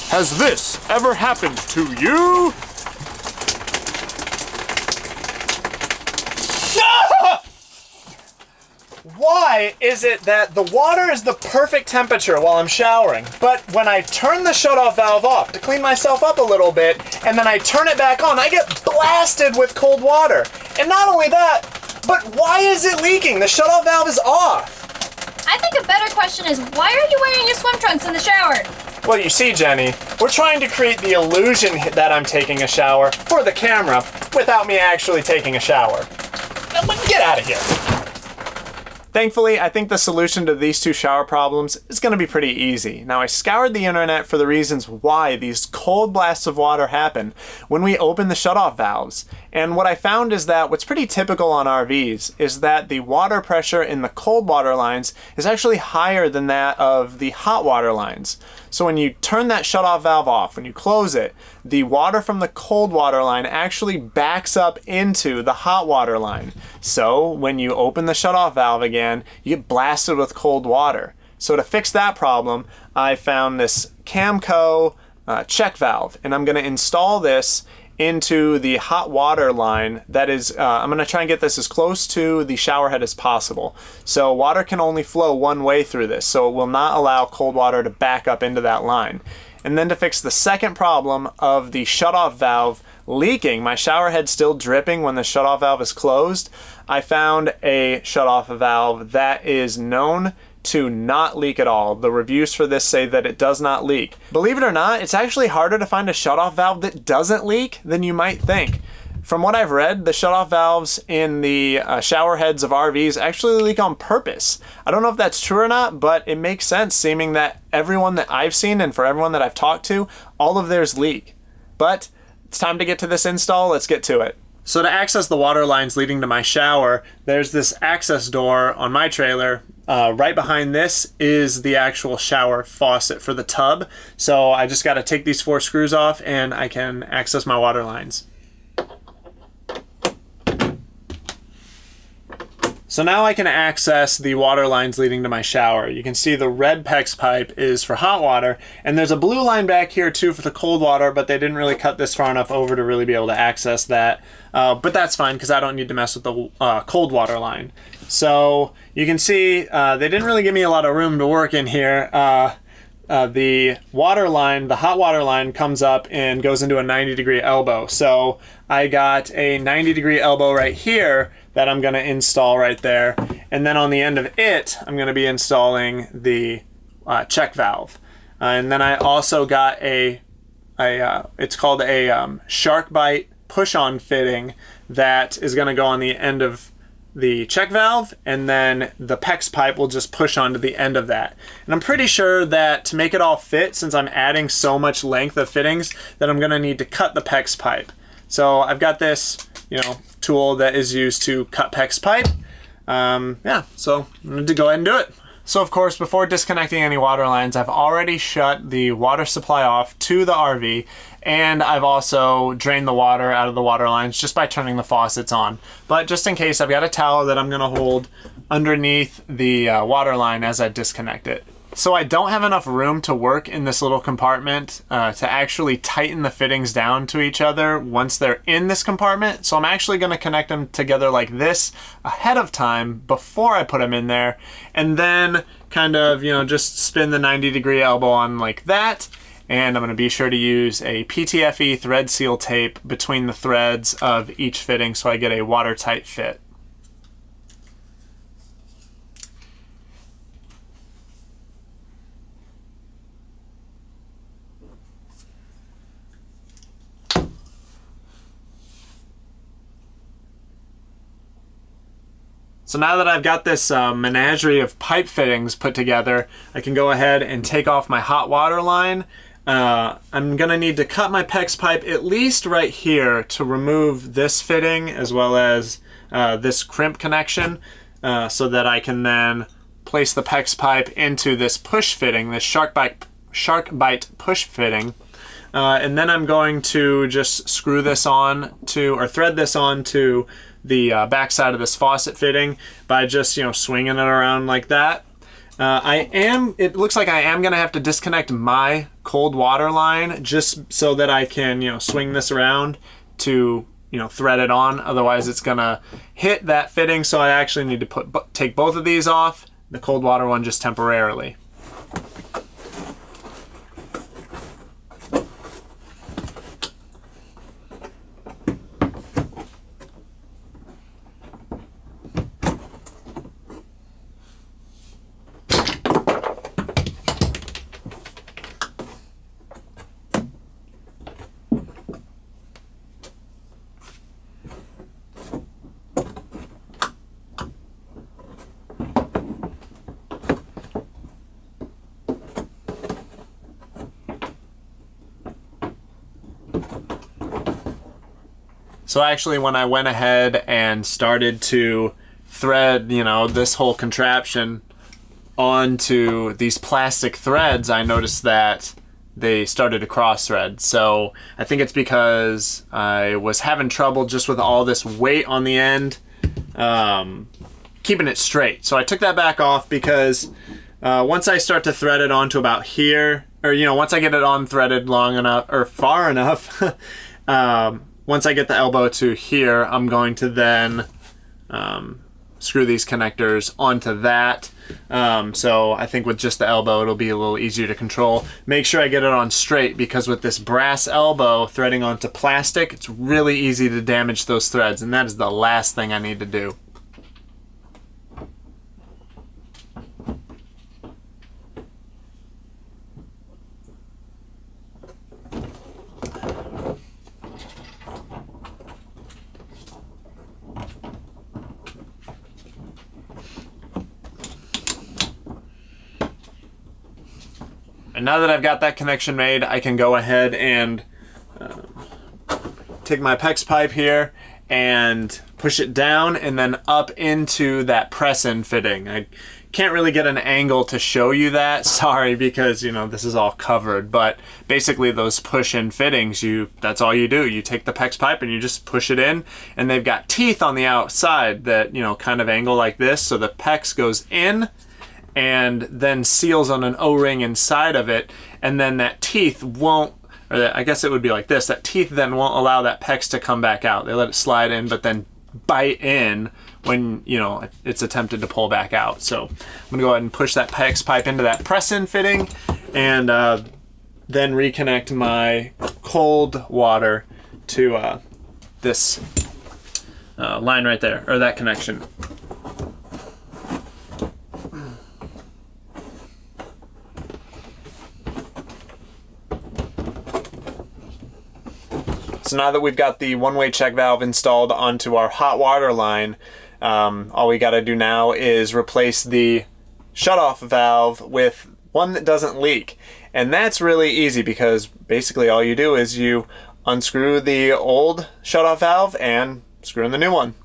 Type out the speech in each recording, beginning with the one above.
Has this ever happened to you? Why is it that the water is the perfect temperature while I'm showering, but when I turn the shutoff valve off to clean myself up a little bit, and then I turn it back on, I get blasted with cold water? And not only that, but why is it leaking? The shutoff valve is off. I think a better question is, why are you wearing your swim trunks in the shower? Well, you see, Jenny, we're trying to create the illusion that I'm taking a shower for the camera without me actually taking a shower. Now, get out of here. Thankfully, I think the solution to these two shower problems is going to be pretty easy. Now, I scoured the internet for the reasons why these cold blasts of water happen when we open the shutoff valves. And what I found is that what's pretty typical on RVs is that the water pressure in the cold water lines is actually higher than that of the hot water lines. So when you turn that shutoff valve off, when you close it, the water from the cold water line actually backs up into the hot water line. So when you open the shutoff valve again, you get blasted with cold water. So to fix that problem, I found this Camco check valve, and I'm going to install this into the hot water line. That is, I'm going to try and get this as close to the shower head as possible. So water can only flow one way through this, so it will not allow cold water to back up into that line. And then to fix the second problem of the shutoff valve leaking, my shower head still dripping when the shutoff valve is closed, I found a shutoff valve that is known to not leak at all. The reviews for this say that it does not leak. Believe it or not, it's actually harder to find a shutoff valve that doesn't leak than you might think. From what I've read, the shutoff valves in the shower heads of RVs actually leak on purpose. I don't know if that's true or not, but it makes sense, seeming that everyone that I've seen and for everyone that I've talked to, all of theirs leak. But it's time to get to this install. Let's get to it. So to access the water lines leading to my shower, there's this access door on my trailer. Right behind this is the actual shower faucet for the tub. So I just got to take these 4 screws off and I can access my water lines. So now I can access the water lines leading to my shower. You can see the red PEX pipe is for hot water, and there's a blue line back here too for the cold water, but they didn't really cut this far enough over to really be able to access that. But that's fine because I don't need to mess with the cold water line. So you can see they didn't really give me a lot of room to work in here. The water line, the hot water line, comes up and goes into a 90-degree elbow. So I got a 90-degree elbow right here that I'm going to install right there. And then on the end of it, I'm going to be installing the check valve. And then I also got it's called a shark bite push-on fitting that is going to go on the end of the check valve, and then the PEX pipe will just push onto the end of that. And I'm pretty sure that to make it all fit, since I'm adding so much length of fittings, that I'm going to need to cut the PEX pipe. So I've got this, tool that is used to cut PEX pipe. So I'm going to go ahead and do it. So of course, before disconnecting any water lines, I've already shut the water supply off to the RV, and I've also drained the water out of the water lines just by turning the faucets on. But just in case, I've got a towel that I'm gonna hold underneath the water line as I disconnect it. So I don't have enough room to work in this little compartment to actually tighten the fittings down to each other once they're in this compartment. So I'm actually going to connect them together like this ahead of time before I put them in there, and then kind of, just spin the 90-degree elbow on like that. And I'm going to be sure to use a PTFE thread seal tape between the threads of each fitting so I get a watertight fit. So now that I've got this menagerie of pipe fittings put together, I can go ahead and take off my hot water line. I'm gonna need to cut my PEX pipe at least right here to remove this fitting as well as this crimp connection so that I can then place the PEX pipe into this push fitting, this shark bite push fitting. And then I'm going to just screw this on to, or thread this on to the back side of this faucet fitting by just, swinging it around like that. It looks like I am gonna have to disconnect my cold water line just so that I can, swing this around to, thread it on. Otherwise it's gonna hit that fitting. So I actually need to take both of these off, the cold water one just temporarily. So actually when I went ahead and started to thread, this whole contraption onto these plastic threads, I noticed that they started to cross thread. So I think it's because I was having trouble just with all this weight on the end, keeping it straight. So I took that back off because once I start to thread it onto about here, or once I get it on threaded long enough or far enough, once I get the elbow to here, I'm going to then screw these connectors onto that. So I think with just the elbow, it'll be a little easier to control. Make sure I get it on straight, because with this brass elbow threading onto plastic, it's really easy to damage those threads, and that is the last thing I need to do. And now that I've got that connection made, I can go ahead and take my PEX pipe here and push it down and then up into that press-in fitting. I can't really get an angle to show you that, sorry, because this is all covered, but basically those push-in fittings, that's all you do. You take the PEX pipe and you just push it in, and they've got teeth on the outside that kind of angle like this, so the PEX goes in and then seals on an O-ring inside of it, and then that teeth won't, or I guess it would be like this, that teeth then won't allow that PEX to come back out. They let it slide in, but then bite in when, it's attempted to pull back out. So I'm gonna go ahead and push that PEX pipe into that press-in fitting, and then reconnect my cold water to this line right there, or that connection. So now that we've got the one-way check valve installed onto our hot water line, all we got to do now is replace the shutoff valve with one that doesn't leak. And that's really easy, because basically all you do is you unscrew the old shutoff valve and screw in the new one.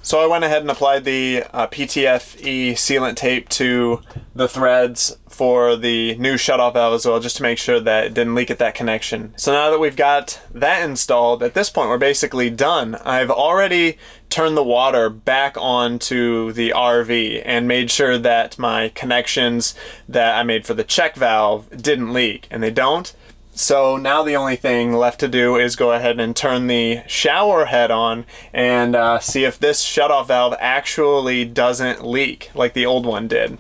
So I went ahead and applied the PTFE sealant tape to the threads for the new shutoff valve as well, just to make sure that it didn't leak at that connection. So now that we've got that installed, at this point we're basically done. I've already turned the water back onto the RV and made sure that my connections that I made for the check valve didn't leak, and they don't. So now the only thing left to do is go ahead and turn the shower head on and see if this shutoff valve actually doesn't leak like the old one did.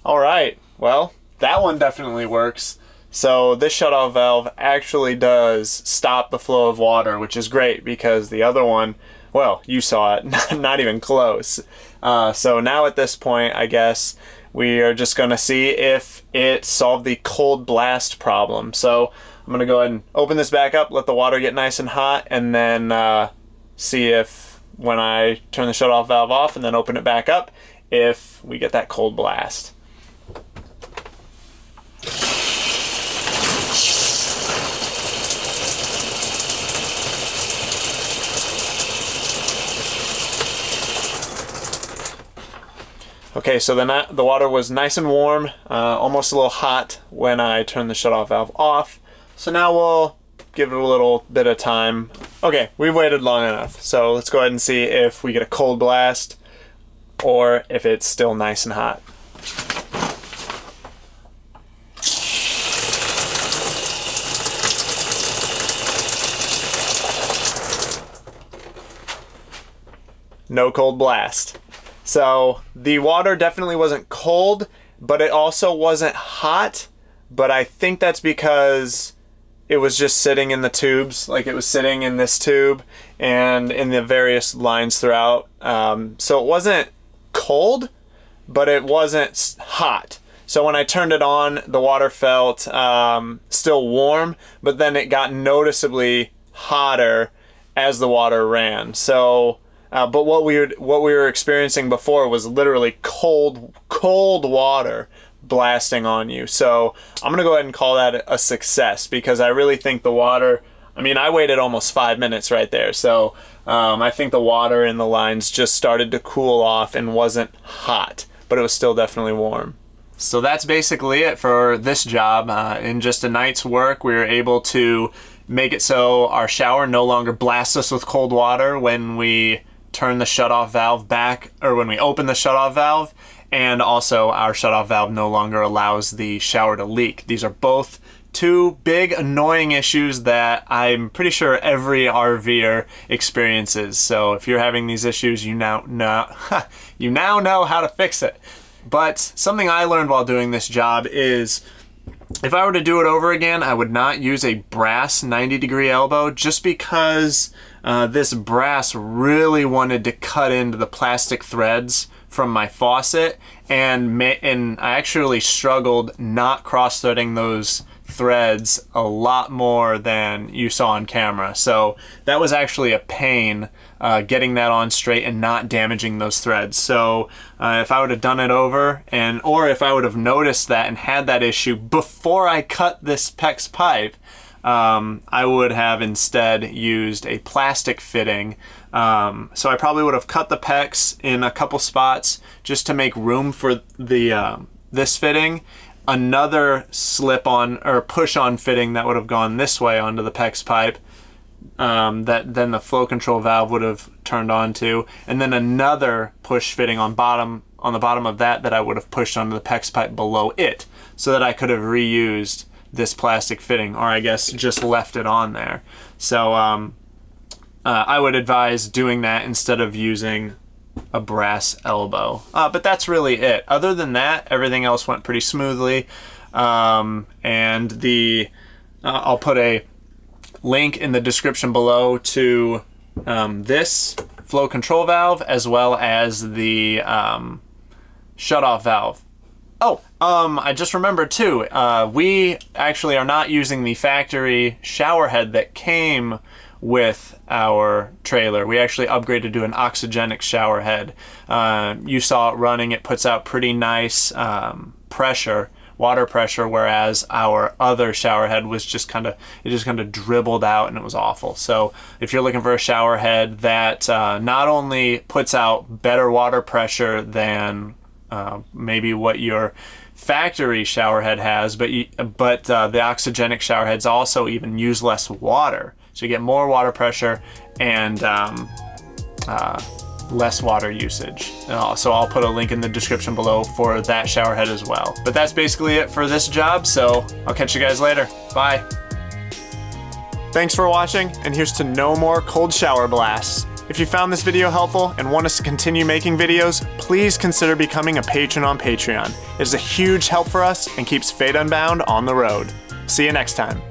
All right, well, that one definitely works. So this shutoff valve actually does stop the flow of water, which is great, because the other one, well, you saw it, not even close. So now at this point, I guess we are just going to see if it solved the cold blast problem. So I'm going to go ahead and open this back up, let the water get nice and hot, and then see if when I turn the shutoff valve off and then open it back up, if we get that cold blast. Okay, so the water was nice and warm, almost a little hot when I turned the shutoff valve off. So now we'll give it a little bit of time. Okay, we've waited long enough. So let's go ahead and see if we get a cold blast or if it's still nice and hot. No cold blast. So the water definitely wasn't cold, but it also wasn't hot. But I think that's because it was just sitting in the tubes, like it was sitting in this tube and in the various lines throughout. So it wasn't cold, but it wasn't hot. So when I turned it on, the water felt still warm, but then it got noticeably hotter as the water ran. So, but what we were experiencing before was literally cold water blasting on you. So I'm gonna go ahead and call that a success, because I really think the water, I mean, I waited almost 5 minutes right there. So I think the water in the lines just started to cool off and wasn't hot, but it was still definitely warm. So that's basically it for this job. In just a night's work, we were able to make it so our shower no longer blasts us with cold water when we turn the shutoff valve back, or when we open the shutoff valve. And also our shutoff valve no longer allows the shower to leak. These are both two big annoying issues that I'm pretty sure every RVer experiences. So if you're having these issues, you now know how to fix it. But something I learned while doing this job is, if I were to do it over again, I would not use a brass 90-degree elbow, just because this brass really wanted to cut into the plastic threads from my faucet, and I actually struggled not cross-threading those threads a lot more than you saw on camera. So that was actually a pain, getting that on straight and not damaging those threads. So if I would have done it over, or if I would have noticed that and had that issue before I cut this PEX pipe, I would have instead used a plastic fitting. So I probably would have cut the PEX in a couple spots just to make room for the this fitting. Another slip-on or push-on fitting that would have gone this way onto the PEX pipe, that then the flow control valve would have turned onto, and then another push fitting on the bottom of that I would have pushed onto the PEX pipe below it, so that I could have reused this plastic fitting, or I guess just left it on there. So I would advise doing that instead of using a brass elbow. But that's really it. Other than that, everything else went pretty smoothly. And I'll put a link in the description below to this flow control valve, as well as the shutoff valve. Oh, I just remembered too, we actually are not using the factory shower head that came with our trailer. We actually upgraded to an oxygenic shower head. You saw it running. It puts out pretty nice water pressure, whereas our other shower head was just kind of dribbled out, and it was awful. So if you're looking for a shower head that not only puts out better water pressure than maybe what your factory shower head has, but the oxygenic shower heads also even use less water. So you get more water pressure and less water usage. So I'll put a link in the description below for that shower head as well. But that's basically it for this job, so I'll catch you guys later. Bye. Thanks for watching, and here's to no more cold shower blasts. If you found this video helpful and want us to continue making videos, please consider becoming a patron on Patreon. It is a huge help for us and keeps Fate Unbound on the road. See you next time.